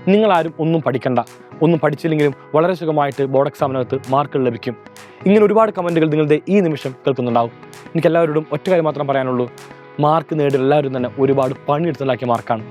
നിങ്ങളാരും ഒന്നും പഠിക്കണ്ട, ഒന്നും പഠിച്ചില്ലെങ്കിലും വളരെ സുഖമായിട്ട് ബോർഡ് എക്സാമിനകത്ത് മാർക്കുകൾ ലഭിക്കും. ഇങ്ങനെ ഒരുപാട് കമൻറ്റുകൾ നിങ്ങളുടെ ഈ നിമിഷം കേൾക്കുന്നുണ്ടാവും. എനിക്ക് എല്ലാവരോടും ഒറ്റ കാര്യം മാത്രം പറയാനുള്ളൂ, മാർക്ക് നേടിയ എല്ലാവരും തന്നെ ഒരുപാട് പണിയെടുത്തുണ്ടാക്കിയ മാർക്കാണ്.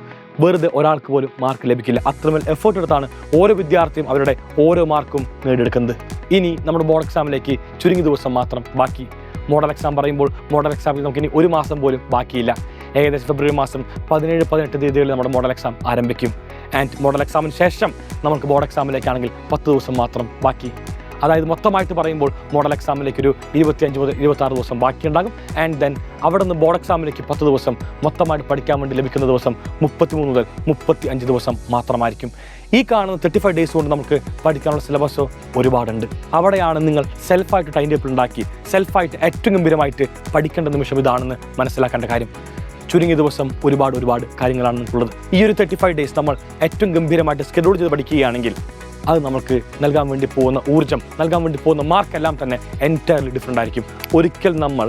വെറുതെ ഒരാൾക്ക് പോലും മാർക്ക് ലഭിക്കില്ല. അത്രമേൽ എഫേർട്ട് എടുത്താണ് ഓരോ വിദ്യാർത്ഥിയും അവരുടെ ഓരോ മാർക്കും നേടിയെടുക്കുന്നത്. ഇനി നമ്മുടെ ബോർഡ് എക്സാമിലേക്ക് ചുരുങ്ങിയ ദിവസം മാത്രം ബാക്കി. മോഡൽ എക്സാം പറയുമ്പോൾ മോഡൽ എക്സാമിൽ നമുക്കിനി ഒരു മാസം പോലും ബാക്കിയില്ല. ഏകദേശം ഫെബ്രുവരി മാസം 17-18 തീയതികളിൽ നമ്മുടെ മോഡൽ എക്സാം ആരംഭിക്കും. ആൻഡ് മോഡൽ എക്സാമിന് ശേഷം നമുക്ക് ബോർഡ് എക്സാമിലേക്കാണെങ്കിൽ 10 ദിവസം മാത്രം ബാക്കി. അതായത് മൊത്തമായിട്ട് പറയുമ്പോൾ മോഡൽ എക്സാമിലേക്ക് ഒരു 25 മുതൽ 26 ദിവസം ബാക്കിയുണ്ടാകും. ആൻഡ് ദെൻ അവിടെ നിന്ന് ബോർഡ് എക്സാമിലേക്ക് 10 ദിവസം, മൊത്തമായിട്ട് പഠിക്കാൻ വേണ്ടി ലഭിക്കുന്ന ദിവസം 33 മുതൽ 35 ദിവസം മാത്രമായിരിക്കും. ഈ കാണുന്ന 35 ഡേയ്സ് കൊണ്ട് നമുക്ക് പഠിക്കാനുള്ള സിലബസ് ഒരുപാടുണ്ട്. അവിടെയാണ് നിങ്ങൾ സെൽഫായിട്ട് ടൈം ടേബിൾ ഉണ്ടാക്കി സെൽഫായിട്ട് ഏറ്റവും ഗംഭീരമായിട്ട് പഠിക്കേണ്ട നിമിഷം ഇതാണെന്ന് മനസ്സിലാക്കേണ്ട കാര്യം. ചുരുങ്ങിയ ദിവസം ഒരുപാട് കാര്യങ്ങളാണ് നിങ്ങൾക്കുള്ളത്. ഈ ഒരു 35 ഡേയ്സ് നമ്മൾ ഏറ്റവും ഗംഭീരമായിട്ട് സ്കെഡ്യൂൾ ചെയ്ത് പഠിക്കുകയാണെങ്കിൽ അത് നമുക്ക് നൽകാൻ വേണ്ടി പോകുന്ന ഊർജ്ജം, നൽകാൻ വേണ്ടി പോകുന്ന മാർക്കെല്ലാം തന്നെ എൻറ്റയർലി ഡിഫറെൻ്റ് ആയിരിക്കും. ഒരിക്കൽ നമ്മൾ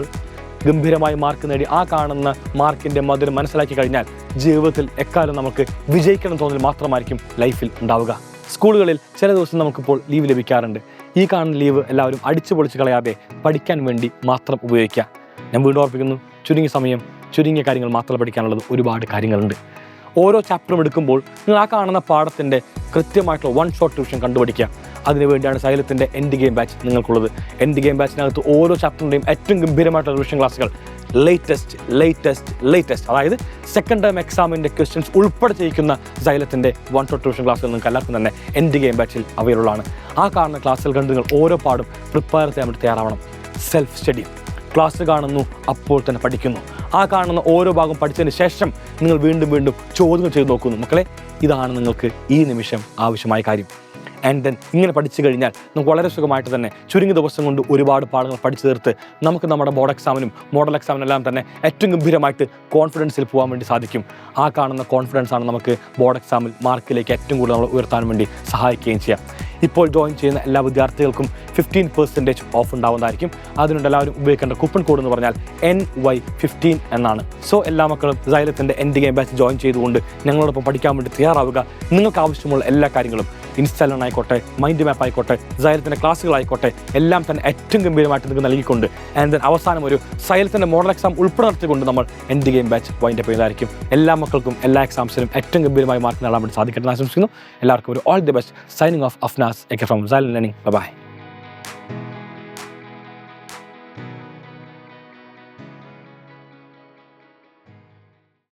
ഗംഭീരമായി മാർക്ക് നേടി ആ കാണുന്ന മാർക്കിൻ്റെ മധുരം മനസ്സിലാക്കി കഴിഞ്ഞാൽ ജീവിതത്തിൽ എക്കാലം നമുക്ക് വിജയിക്കണം തോന്നൽ മാത്രമായിരിക്കും ലൈഫിൽ ഉണ്ടാവുക. സ്കൂളുകളിൽ ചില ദിവസം നമുക്കിപ്പോൾ ലീവ് ലഭിക്കാറുണ്ട്. ഈ കാണുന്ന ലീവ് എല്ലാവരും അടിച്ചു പൊളിച്ച് കളയാതെ പഠിക്കാൻ വേണ്ടി മാത്രം ഉപയോഗിക്കുക. ഞാൻ വീണ്ടും ഓർപ്പിക്കുന്നു, ചുരുങ്ങിയ സമയം, ചുരുങ്ങിയ കാര്യങ്ങൾ മാത്രം പഠിക്കാനുള്ളത് ഒരുപാട് കാര്യങ്ങളുണ്ട്. ഓരോ ചാപ്റ്ററും എടുക്കുമ്പോൾ നിങ്ങൾ ആ കാണുന്ന പാഠത്തിൻ്റെ കൃത്യമായിട്ടുള്ള 1 ഷോട്ട് ട്യൂഷൻ കണ്ടുപിടിക്കുക. അതിനുവേണ്ടിയാണ് സൈലത്തിൻ്റെ എൻഡ് ഗെയിം ബാച്ച് നിങ്ങൾക്കുള്ളത്. എൻഡ് ഗെയിം ബാച്ചിനകത്ത് ഓരോ ചാപ്റ്ററിൻ്റെയും ഏറ്റവും ഗംഭീരമായിട്ടുള്ള റിവിഷൻ ക്ലാസ്സുകൾ, ലേറ്റസ്റ്റ് അതായത് സെക്കൻഡ് ടേം എക്സാമിൻ്റെ ക്വസ്റ്റ്യൻസ് ഉൾപ്പെടെ ചെയ്യിക്കുന്ന സൈലത്തിൻ്റെ 1 ഷോട്ട് ട്യൂഷൻ ക്ലാസ്സുകൾ നിങ്ങൾക്ക് എല്ലാവർക്കും തന്നെ എൻഡ് ഗെയിം ബാച്ചിൽ അവൈലബിൾ ആണ്. ആ കാണുന്ന ക്ലാസ്സുകൾ കണ്ട് നിങ്ങൾ ഓരോ പാടും പ്രിപ്പയർ ചെയ്യാൻ വേണ്ടി തയ്യാറാവണം. സെൽഫ് സ്റ്റഡി, ക്ലാസ് കാണുന്നു അപ്പോൾ തന്നെ പഠിക്കുന്നു. ആ കാണുന്ന ഓരോ ഭാഗം പഠിച്ചതിന് ശേഷം നിങ്ങൾ വീണ്ടും ചോദ്യങ്ങൾ ചെയ്ത് നോക്കുന്നു. മക്കളെ, ഇതാണ് നിങ്ങൾക്ക് ഈ നിമിഷം ആവശ്യമായ കാര്യം. ആൻഡ് ദെൻ ഇങ്ങനെ പഠിച്ചു കഴിഞ്ഞാൽ നമുക്ക് വളരെ സുഖമായിട്ട് തന്നെ ചുരുങ്ങിയ ദിവസം കൊണ്ട് ഒരുപാട് പാഠങ്ങൾ പഠിച്ചു തീർത്ത് നമുക്ക് നമ്മുടെ ബോർഡ് എക്സാമിനും മോഡൽ എക്സാമിനെല്ലാം തന്നെ ഏറ്റവും ഗംഭീരമായിട്ട് കോൺഫിഡൻസിൽ പോകാൻ വേണ്ടി സാധിക്കും. ആ കാണുന്ന കോൺഫിഡൻസാണ് നമുക്ക് ബോർഡ് എക്സാമിൽ മാർക്കിലേക്ക് ഏറ്റവും കൂടുതൽ നമ്മൾ ഉയർത്താൻ വേണ്ടി സഹായിക്കുകയും ചെയ്യാം. ഇപ്പോൾ ജോയിൻ ചെയ്യുന്ന എല്ലാ വിദ്യാർത്ഥികൾക്കും 15% ഓഫ് ഉണ്ടാവുന്നതായിരിക്കും. അതിനുണ്ട് എല്ലാവരും ഉപയോഗിക്കേണ്ട കൂപ്പൺ കോഡ് എന്ന് പറഞ്ഞാൽ NY15 എന്നാണ്. സോ എല്ലാ മക്കളും സൈലത്തിൻ്റെ എൻഡ് ഗെയിം ബാച്ച് ജോയിൻ ചെയ്തുകൊണ്ട് ഞങ്ങളോടൊപ്പം പഠിക്കാൻ വേണ്ടി തയ്യാറാവുക. നിങ്ങൾക്ക് ആവശ്യമുള്ള എല്ലാ കാര്യങ്ങളും ഇൻസ്റ്റാലർ ആയിക്കോട്ടെ, മൈൻഡ് മാപ്പ് ആയിക്കോട്ടെ, സൈലത്തിൻ്റെ ക്ലാസ്സുകളായിക്കോട്ടെ, എല്ലാം തന്നെ ഏറ്റവും ഗംഭീരമായിട്ട് നിങ്ങൾക്ക് നൽകിക്കൊണ്ട് ആൻഡ് ദെൻ അവസാനം ഒരു സൈലത്തിൻ്റെ മോഡൽ എക്സാം ഉൾപ്പെടെ നടത്തിക്കൊണ്ട് നമ്മൾ end game batch wind up ചെയ്യുന്നതായിരിക്കും. എല്ലാ മക്കൾക്കും എല്ലാ എക്സാംസിനും ഏറ്റവും ഗംഭീരമായി മാർക്ക് നേടാൻ വേണ്ടി സാധിക്കട്ടെ എന്ന് ആശംസിക്കുന്നു. എല്ലാവർക്കും ഒരു all the best. Signing off Afnas from Silent Learning. By.